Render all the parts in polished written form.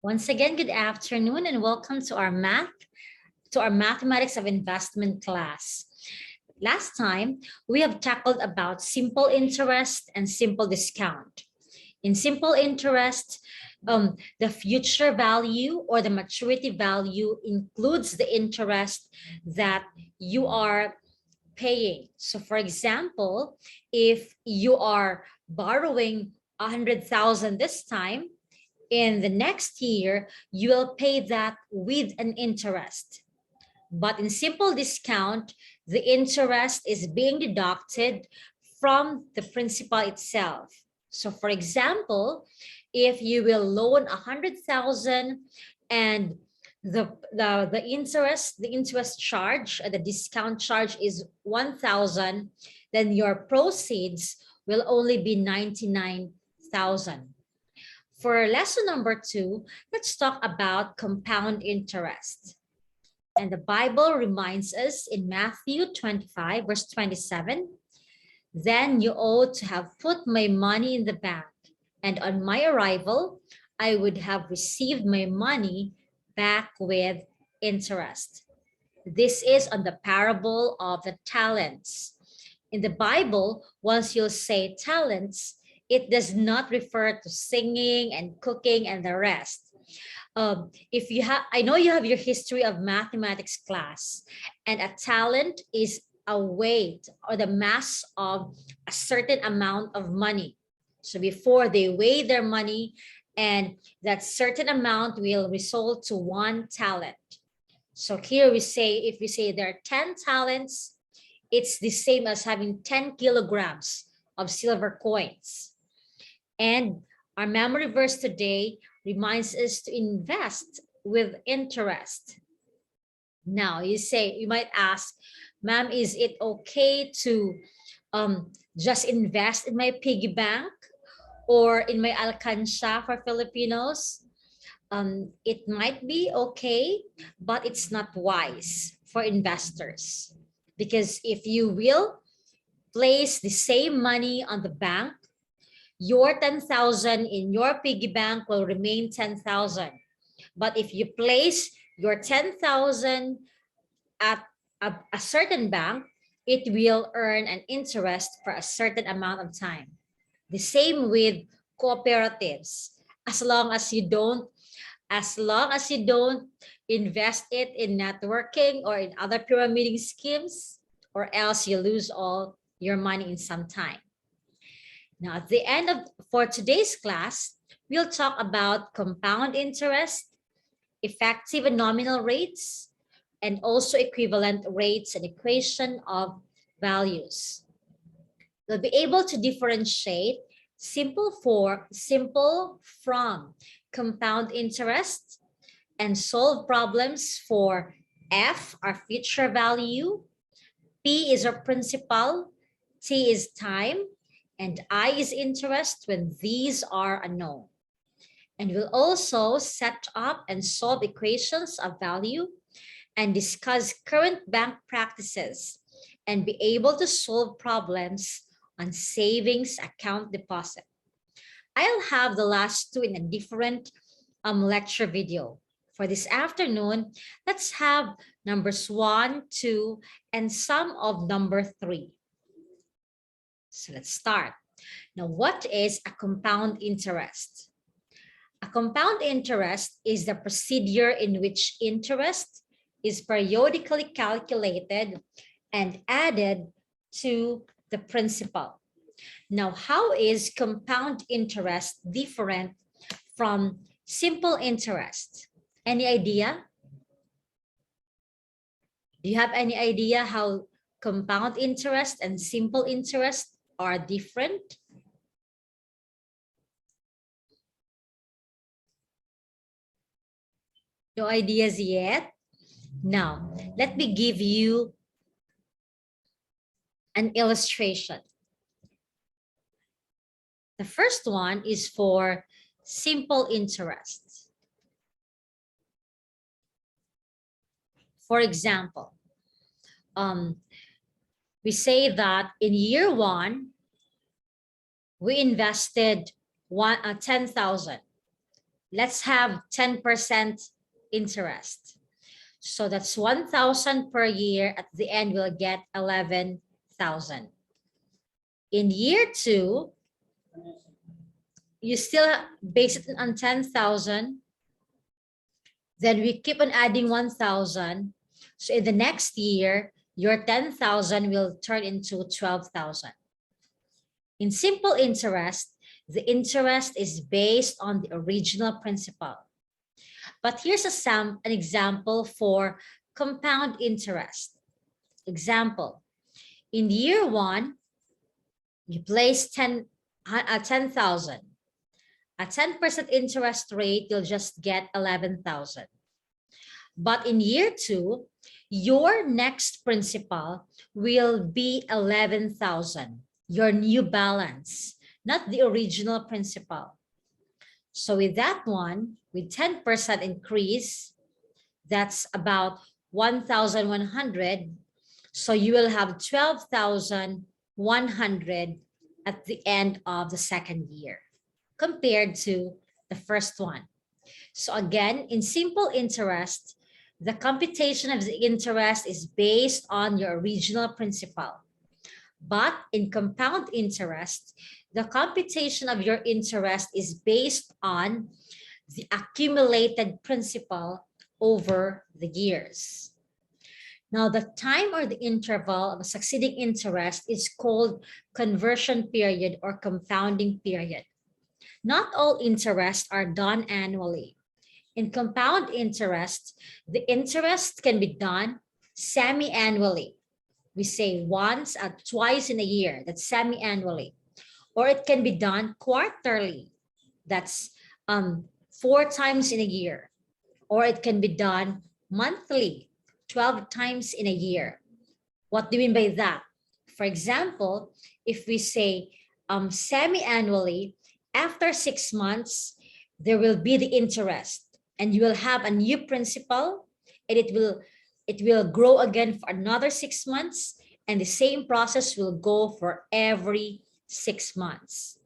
Once again, good afternoon and welcome to our mathematics of investment class. Last time, we have tackled about simple interest and simple discount. In simple interest, the future value or the maturity value includes the interest that you are paying. So for example, if you are borrowing 100,000 this time, in the next year, you will pay that with an interest. But in simple discount, the interest is being deducted from the principal itself. So for example, if you will loan 100,000 and the interest charge, the discount charge is 1,000, then your proceeds will only be 99,000. For lesson number 2, let's talk about compound interest. And the Bible reminds us in Matthew 25, verse 27, "Then you ought to have put my money in the bank, and on my arrival, I would have received my money back with interest." This is on the parable of the talents. In the Bible, once you'll say talents, it does not refer to singing and cooking and the rest. If you have, I know you have your history of mathematics class, and a talent is a weight or the mass of a certain amount of money. So before they weigh their money, and that certain amount will result to 1 talent. So here we say, if we say there are 10 talents, it's the same as having 10 kilograms of silver coins. And our memory verse today reminds us to invest with interest. Now you might ask, "Ma'am, is it okay to just invest in my piggy bank or in my alcansya for Filipinos?" It might be okay, but it's not wise for investors, because if you will place the same money on the bank, your 10,000 in your piggy bank will remain 10,000. But if you place your 10,000 at a certain bank, it will earn an interest for a certain amount of time. The same with cooperatives. As long as you don't invest it in networking or in other pyramiding schemes, or else you lose all your money in some time. Now, at the end for today's class, we'll talk about compound interest, effective and nominal rates, and also equivalent rates and equation of values. We'll be able to differentiate simple from compound interest and solve problems for F, our future value, P is our principal, T is time, and I is interest when these are unknown. And we'll also set up and solve equations of value and discuss current bank practices and be able to solve problems on savings account deposit. I'll have the last two in a different lecture video. For this afternoon, let's have numbers 1, 2, and some of number 3. So let's start. Now, what is a compound interest? A compound interest is the procedure in which interest is periodically calculated and added to the principal. Now, how is compound interest different from simple interest? Any idea? Do you have any idea how compound interest and simple interest are different? No ideas yet? Now, let me give you an illustration. The first one is for simple interest. For example, we say that in year 1, we invested 10,000. let's have 10% interest. So that's 1,000 per year. At the end, we'll get 11,000. In year 2, you still base it on 10,000. Then we keep on adding 1,000. So in the next year, your 10,000 will turn into 12,000. In simple interest, the interest is based on the original principal. But here's an example for compound interest. Example, in year 1, you place 10,000. At 10% interest rate, you'll just get 11,000. But in year 2, your next principal will be 11,000, your new balance, not the original principal. So with that one, with 10% increase, that's about 1,100. So you will have 12,100 at the end of the second year compared to the first one. So again, in simple interest, the computation of the interest is based on your original principal. But in compound interest, the computation of your interest is based on the accumulated principal over the years. Now, the time or the interval of a succeeding interest is called conversion period or compounding period. Not all interests are done annually. In compound interest, the interest can be done semi-annually. We say once or twice in a year, that's semi-annually. Or it can be done quarterly, that's 4 times in a year. Or it can be done monthly, 12 times in a year. What do you mean by that? For example, if we say semi-annually, after 6 months, there will be the interest and you will have a new principal and it will grow again for another 6 months, and the same process will go for every 6 months.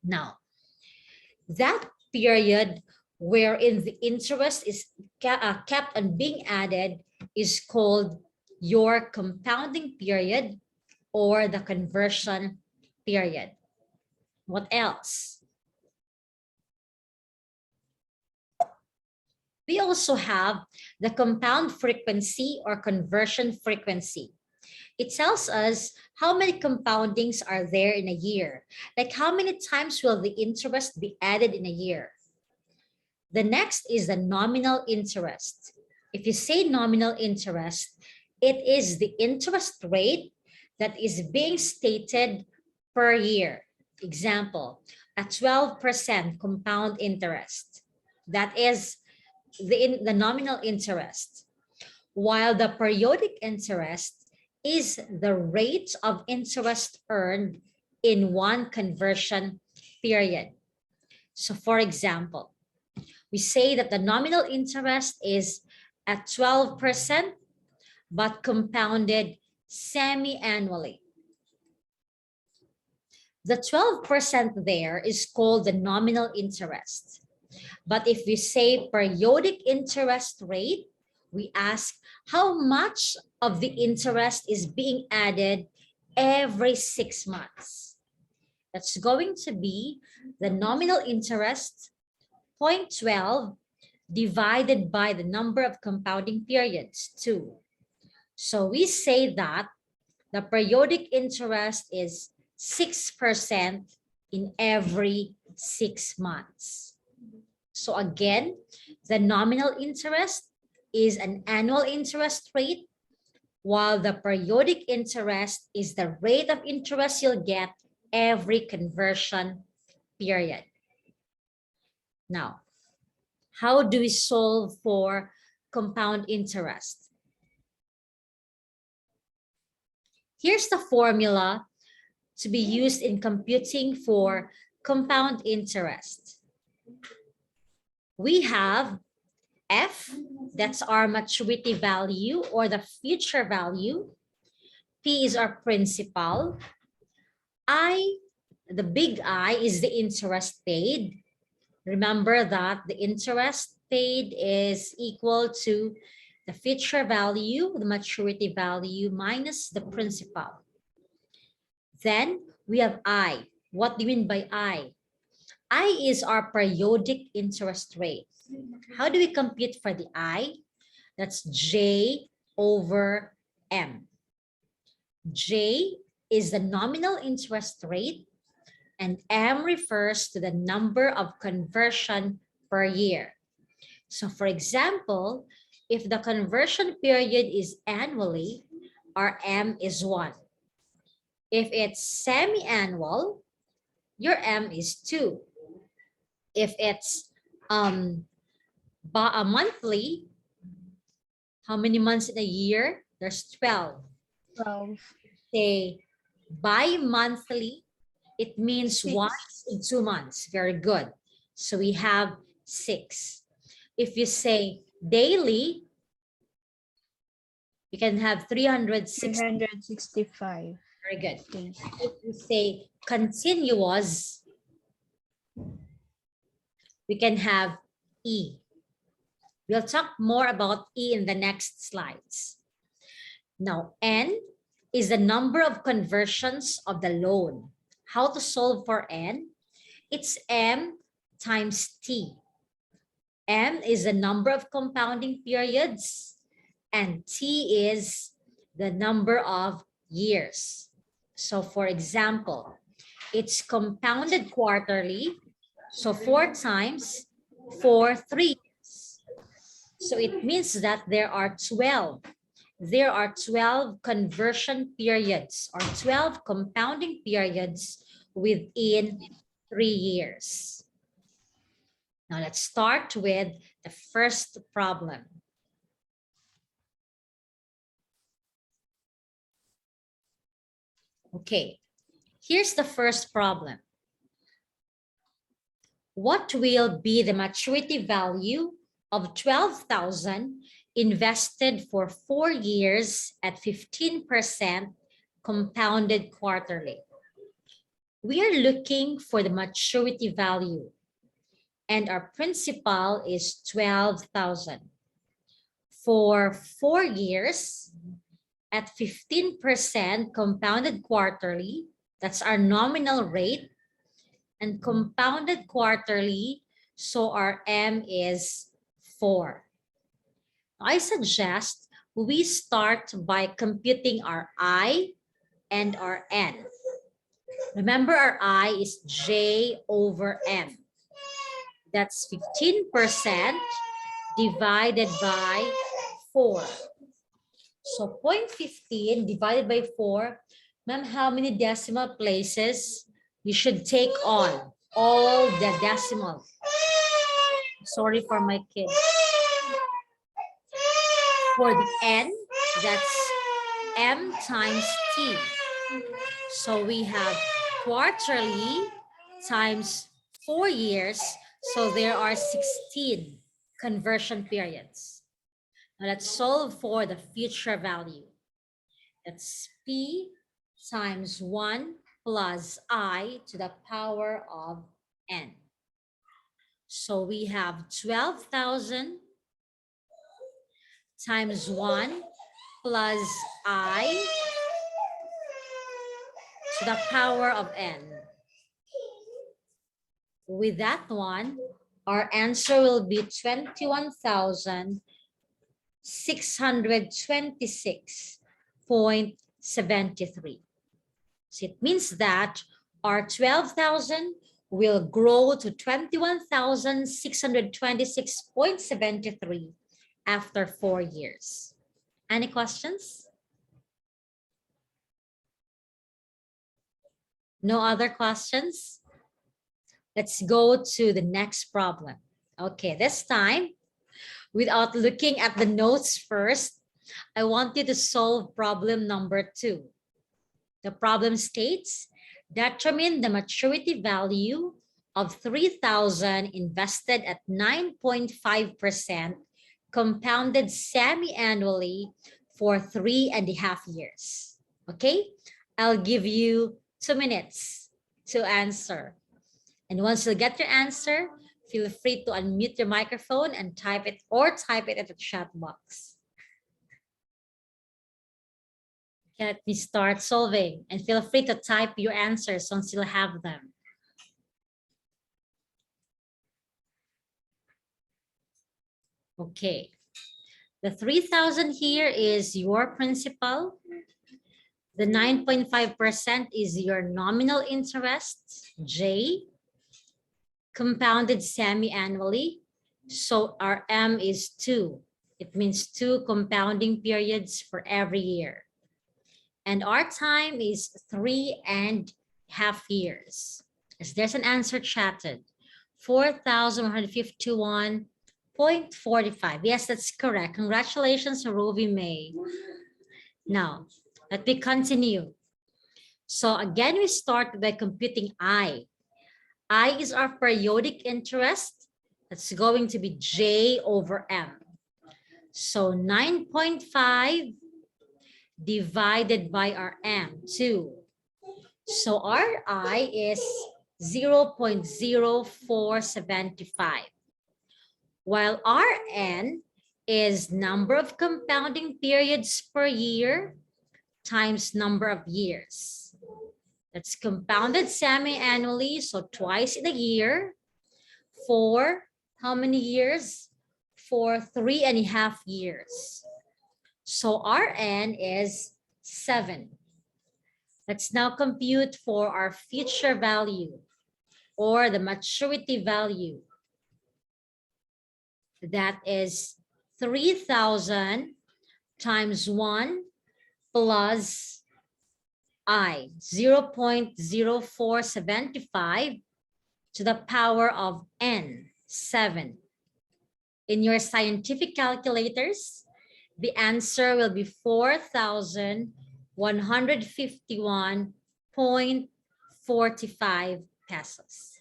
Now, that period wherein the interest is kept on being added is called your compounding period or the conversion period. What else? We also have the compound frequency or conversion frequency. It tells us how many compoundings are there in a year. Like how many times will the interest be added in a year? The next is the nominal interest. If you say nominal interest, it is the interest rate that is being stated per year. Example, a 12% compound interest. That is the nominal interest, while the periodic interest is the rate of interest earned in one conversion period. So for example, we say that the nominal interest is at 12%, but compounded semi-annually. The 12% there is called the nominal interest. But if we say periodic interest rate, we ask how much of the interest is being added every 6 months. That's going to be the nominal interest, 0.12 divided by the number of compounding periods, 2. So we say that the periodic interest is 6% in every 6 months. So again, the nominal interest is an annual interest rate, while the periodic interest is the rate of interest you'll get every conversion period. Now, how do we solve for compound interest? Here's the formula to be used in computing for compound interest. We have F, that's our maturity value or the future value. P is our principal. I, the big I, is the interest paid. Remember that the interest paid is equal to the future value, the maturity value minus the principal. Then we have I. What do you mean by I? I is our periodic interest rate. How do we compute for the I? That's J over M. J is the nominal interest rate, and M refers to the number of conversion per year. So for example, if the conversion period is annually, our M is 1. If it's semi-annual, your M is 2. If it's monthly, how many months in a year? There's 12. 12. Say bi-monthly, it means 6. once in 2 months. Very good. So we have 6. If you say daily, you can have 360. 365. Very good. days. If you say continuous, we can have E. We'll talk more about E in the next slides. Now, N is the number of conversions of the loan. How to solve for N? It's M times T. M is the number of compounding periods, and T is the number of years. So for example, it's compounded quarterly. So 4 times 4, 3 years. So it means that there are 12. There are 12 conversion periods or 12 compounding periods within 3 years. Now let's start with the first problem. Okay, here's the first problem. What will be the maturity value of 12,000 invested for 4 years at 15% compounded quarterly? We are looking for the maturity value, and our principal is 12,000. For 4 years at 15% compounded quarterly, that's our nominal rate, and compounded quarterly, so our M is 4. I suggest we start by computing our I and our N. Remember, our I is J over M. That's 15% divided by 4. So 0.15 divided by 4, ma'am, how many decimal places you should take on? All the decimals. Sorry for my kids. For the N, that's M times T. So we have quarterly times 4 years. So there are 16 conversion periods. Now let's solve for the future value. That's P times 1 plus I to the power of N. So we have 12,000 times 1 plus I to the power of N. With that one, our answer will be 21,626.73. So it means that our 12,000 will grow to 21,626.73 after 4 years. Any questions? No other questions? Let's go to the next problem. Okay, this time, without looking at the notes first, I want you to solve problem number 2. The problem states, determine the maturity value of 3,000 invested at 9.5% compounded semi-annually for 3.5 years. Okay, I'll give you 2 minutes to answer. And once you get your answer, Feel free to unmute your microphone and type it in the chat box. Okay, let me start solving, and feel free to type your answers once you'll have them. Okay, the 3,000 here is your principal. The 9.5% is your nominal interest, J, compounded semi-annually. So our M is 2. It means 2 compounding periods for every year. And our time is 3.5 years. As there's an answer chatted, 4,151.45. Yes, that's correct. Congratulations, Ruby May. Now, let me continue. So again, we start by computing I. I is our periodic interest. That's going to be J over M. So 9.5 divided by our M, 2. So our I is 0.0475, while our N is number of compounding periods per year times number of years. That's compounded semi-annually, so twice in a year, for how many years? For 3.5 years. So our N is 7. Let's now compute for our future value, or the maturity value. That is 3,000 times 1 plus I, 0.0475 to the power of N, 7. In your scientific calculators, the answer will be 4,151.45 pesos.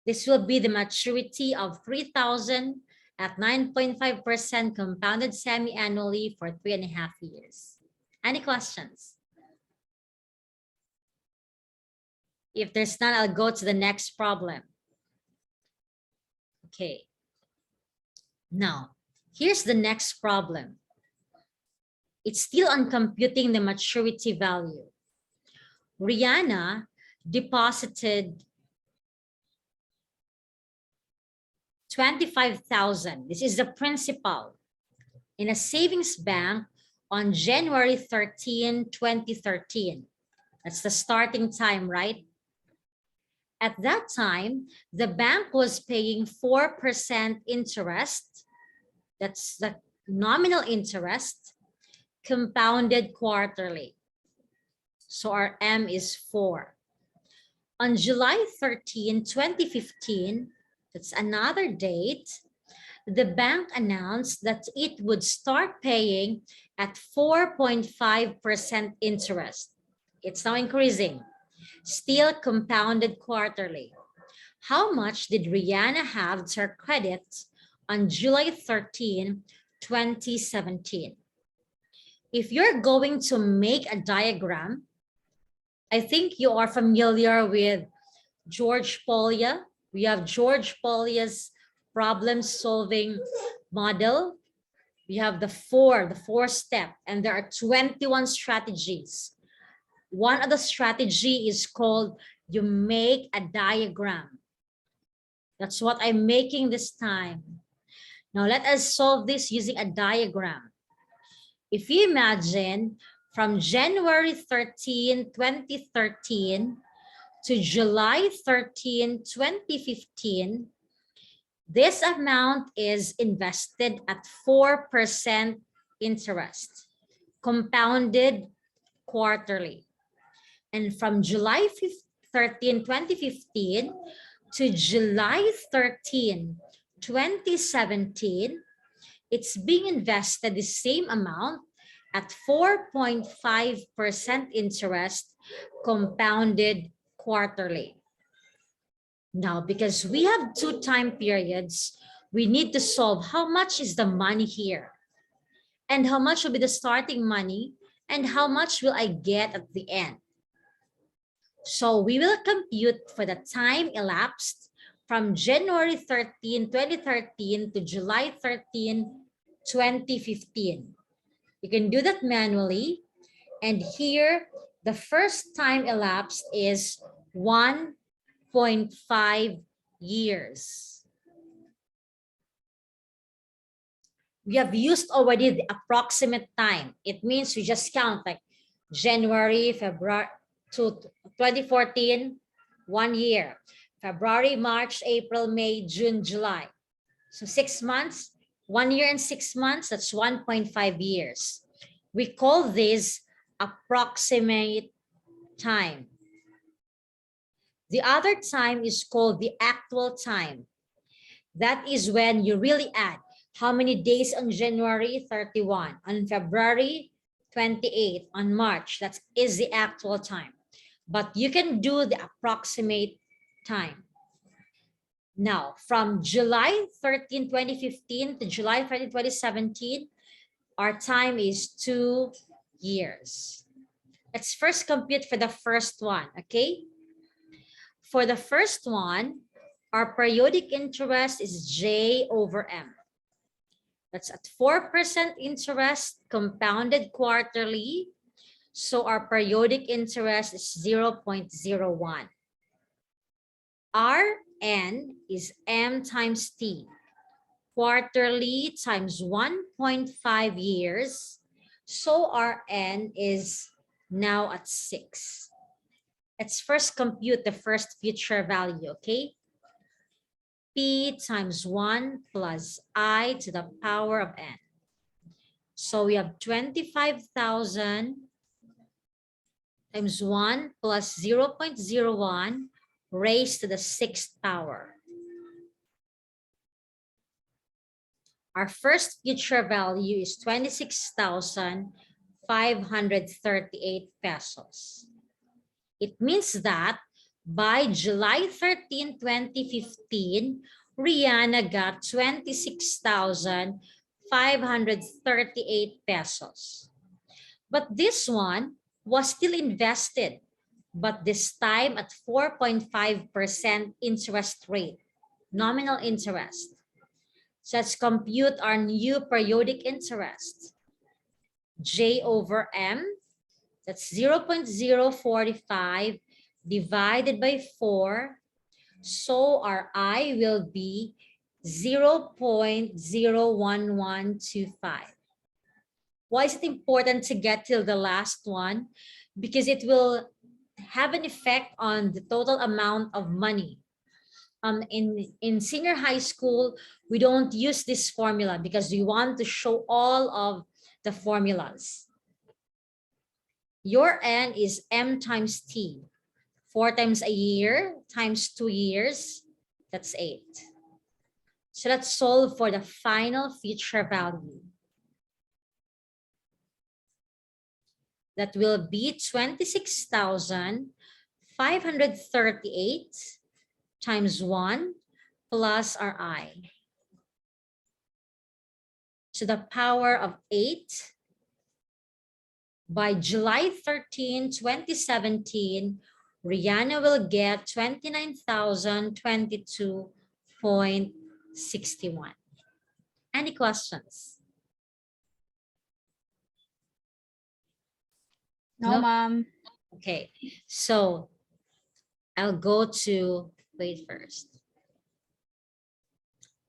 This will be the maturity of 3,000 at 9.5% compounded semi-annually for 3.5 years. Any questions? If there's none, I'll go to the next problem. Okay. Now, here's the next problem. It's still on computing the maturity value. Rihanna deposited 25,000. This is the principal in a savings bank on January 13, 2013. That's the starting time, right? At that time, the bank was paying 4% interest. That's the nominal interest, compounded quarterly. So our M is 4. On July 13, 2015, that's another date, the bank announced that it would start paying at 4.5% interest. It's now increasing, still compounded quarterly. How much did Rihanna have to her credit on July 13, 2017? If you're going to make a diagram, I think you are familiar with George Polya. We have George Polya's problem-solving model. We have the four step, and there are 21 strategies. One of the strategy is called you make a diagram. That's what I'm making this time. Now let us solve this using a diagram. If you imagine from January 13, 2013 to July 13, 2015, this amount is invested at 4% interest, compounded quarterly. And from July 13, 2015 to July 13, 2017, it's being invested the same amount at 4.5% interest, compounded quarterly. Now, because we have 2 time periods, we need to solve how much is the money here, and how much will be the starting money, and how much will I get at the end. So we will compute for the time elapsed from January 13, 2013 to July 13, 2015. You can do that manually. And here, the first time elapsed is 1.5 years. We have used already the approximate time. It means we just count like January, February to 2014, 1 year. February, March, April, May, June, July. So 6 months, 1 year and 6 months, that's 1.5 years. We call this approximate time. The other time is called the actual time. That is when you really add how many days on January 31, on February 28, on March, that is the actual time. But you can do the approximate time. Now, from July 13, 2015 to July 13, 2017, our time is 2 years. Let's first compute for the first one, okay? For the first one, our periodic interest is J over M. That's at 4% interest compounded quarterly. So our periodic interest is 0.01. Rn is M times T. Quarterly times 1.5 years. So Rn is now at 6. Let's first compute the first future value, okay? P times 1 plus I to the power of n. So we have 25,000 times 1 plus 0.01 raised to the 6th power. Our first future value is 26,538 pesos. It means that by July 13, 2015, Rihanna got 26,538 pesos. But this one was still invested, but this time at 4.5% interest rate, nominal interest. So let's compute our new periodic interest. J over M, that's 0.045 divided by 4. So our I will be 0.01125. Why is it important to get till the last one? Because it will have an effect on the total amount of money. In senior high school, we don't use this formula because we want to show all of the formulas. Your N is M times T. 4 times a year times 2 years, that's 8. So let's solve for the final future value. That will be 26,538 times 1 plus our I to the power of 8. By July 13, 2017, Rihanna will get 29,022.61. Any questions? No, ma'am. Okay, so I'll go to, wait first.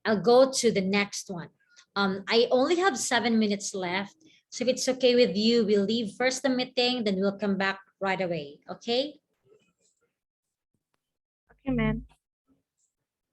I'll go to the next one. I only have 7 minutes left. So if it's okay with you, we'll leave first the meeting, then we'll come back right away, okay? Okay, ma'am.